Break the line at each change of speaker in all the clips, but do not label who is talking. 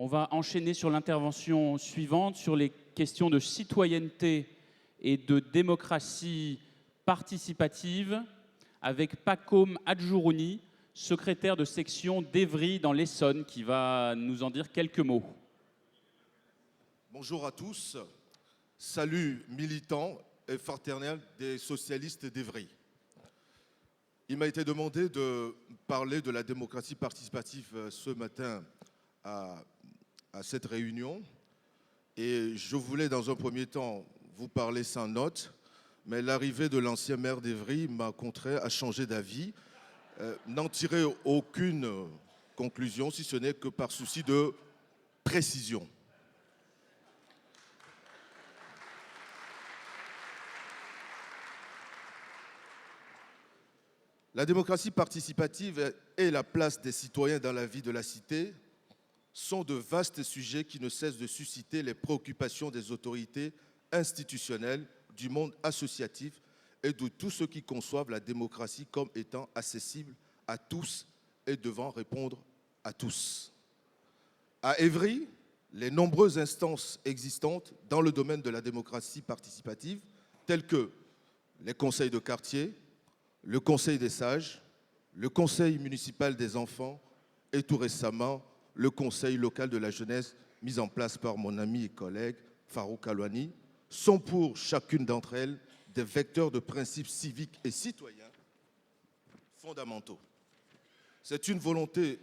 On va enchaîner sur l'intervention suivante, sur les questions de citoyenneté et de démocratie participative, avec Pacôme Adjourouni, secrétaire de section d'Évry dans l'Essonne, qui va nous en dire quelques mots.
Bonjour à tous. Salut militants et fraternels des socialistes d'Évry. Il m'a été demandé de parler de la démocratie participative ce matin à cette réunion. Et je voulais dans un premier temps vous parler sans note, mais l'arrivée de l'ancien maire d'Évry m'a contraint à changer d'avis, n'en tirer aucune conclusion, si ce n'est que par souci de précision. La démocratie participative et la place des citoyens dans la vie de la cité sont de vastes sujets qui ne cessent de susciter les préoccupations des autorités institutionnelles, du monde associatif et de tous ceux qui conçoivent la démocratie comme étant accessible à tous et devant répondre à tous. À Évry, les nombreuses instances existantes dans le domaine de la démocratie participative, telles que les conseils de quartier, le Conseil des sages, le Conseil municipal des enfants et tout récemment le Conseil local de la jeunesse mis en place par mon ami et collègue Farouk Alouani, sont pour chacune d'entre elles des vecteurs de principes civiques et citoyens fondamentaux. C'est une volonté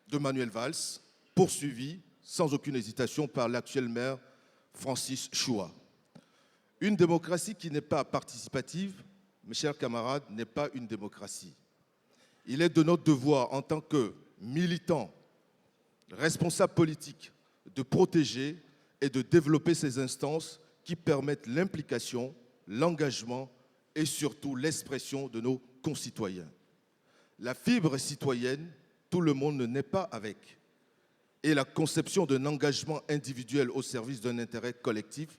de Manuel Valls, poursuivie sans aucune hésitation par l'actuel maire Francis Choua. Une démocratie qui n'est pas participative, mes chers camarades, n'est pas une démocratie. Il est de notre devoir, en tant que militants, responsables politiques, de protéger et de développer ces instances qui permettent l'implication, l'engagement et surtout l'expression de nos concitoyens. La fibre citoyenne, tout le monde ne naît pas avec. Et la conception d'un engagement individuel au service d'un intérêt collectif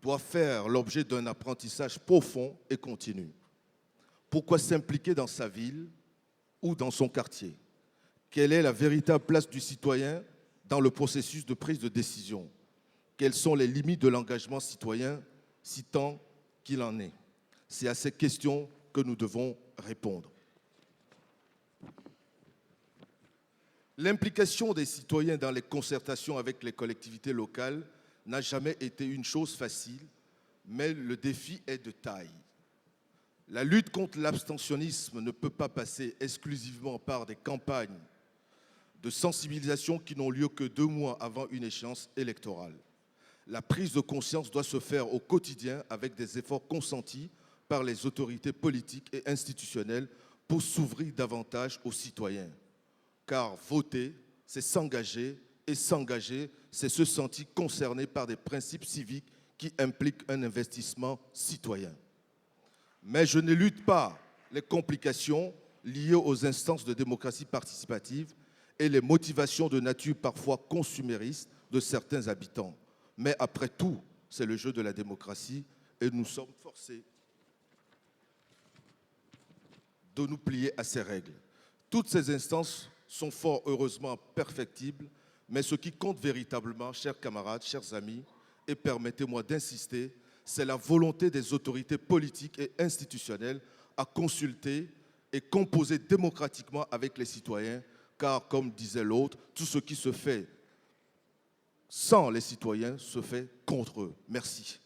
doit faire l'objet d'un apprentissage profond et continu. Pourquoi s'impliquer dans sa ville ou dans son quartier? Quelle est la véritable place du citoyen dans le processus de prise de décision? Quelles sont les limites de l'engagement citoyen, si tant qu'il en est? C'est à ces questions que nous devons répondre. L'implication des citoyens dans les concertations avec les collectivités locales n'a jamais été une chose facile, mais le défi est de taille. La lutte contre l'abstentionnisme ne peut pas passer exclusivement par des campagnes de sensibilisation qui n'ont lieu que 2 mois avant une échéance électorale. La prise de conscience doit se faire au quotidien avec des efforts consentis par les autorités politiques et institutionnelles pour s'ouvrir davantage aux citoyens. Car voter, c'est s'engager, et s'engager, c'est se sentir concerné par des principes civiques qui impliquent un investissement citoyen. Mais je n'élude pas les complications liées aux instances de démocratie participative et les motivations de nature parfois consumériste de certains habitants. Mais après tout, c'est le jeu de la démocratie et nous sommes forcés de nous plier à ces règles. Toutes ces instances sont fort heureusement perfectibles, mais ce qui compte véritablement, chers camarades, chers amis, et permettez-moi d'insister, c'est la volonté des autorités politiques et institutionnelles à consulter et composer démocratiquement avec les citoyens, car, comme disait l'autre, tout ce qui se fait sans les citoyens se fait contre eux. Merci.